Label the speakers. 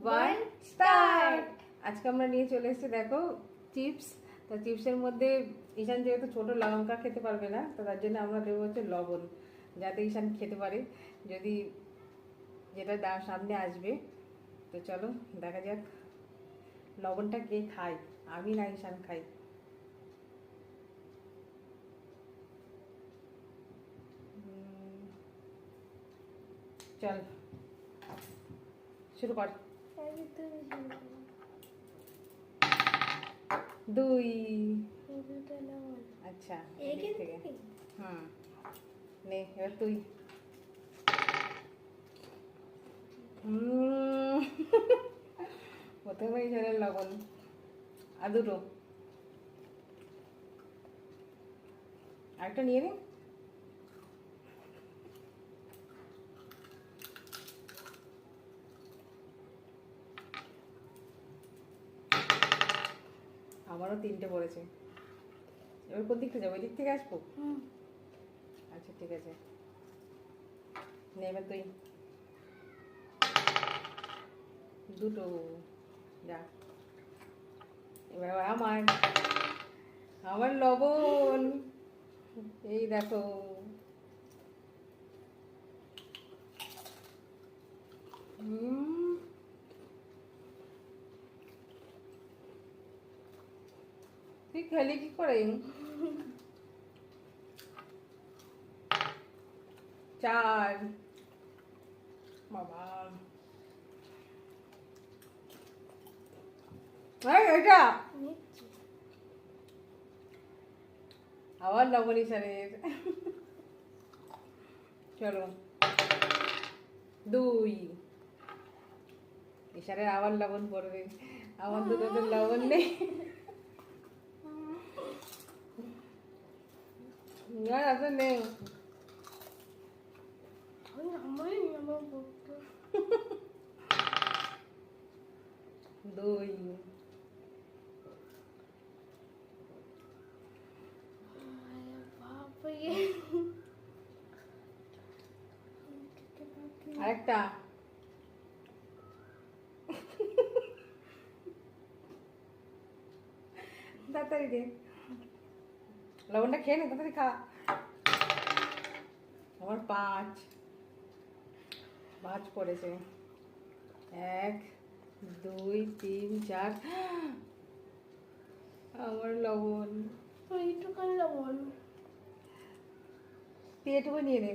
Speaker 1: One start. আজকে আমরা নিয়ে চলে এসেছি দেখো চিপস। তো চিপসের মধ্যে ঈশান যেহেতু ছোট লঙ্কা খেতে পারবে না, তো তার জন্য আমরা দেবো হচ্ছে লবণ, যাতে ঈশান খেতে পারে যদি যেটা সামনে আসবে। তো চলো দেখা যাক লবণটা কে খায়, আমি না ঈশান খাই। চল শুরু কর। 2। আচ্ছা এদিক থেকে নে এবার তুই। প্রথমে ঈশানের লবণ আর দুটো, আরেকটা নিয়ে নে। আমারও 3টে পড়েছে। এবার কোন দিকটা যাবো, ওই দিক থেকে আসবো? আচ্ছা ঠিক আছে, নে এবার তুই। দুটো যা। এবার আবার আমার লবণ, এই দেখো। তুই খেলি কি করে? 4 বাবা। এটা আবার লবণ ঈশানের। চলো 2। ঈশানের আবার লবণ পড়বে, আমার দুটোতে লবণ নেই। না আসলে নেই। 2। আরেকটা। তাড়াতাড়ি দে, লবণটা খেয়ে নে, তাড়াতাড়ি খা। আমার 5 পড়েছে। 1 2 3 4। আমার লবণ,
Speaker 2: এইটুকান লবণ
Speaker 1: তুই এটুকু নিয়ে নে।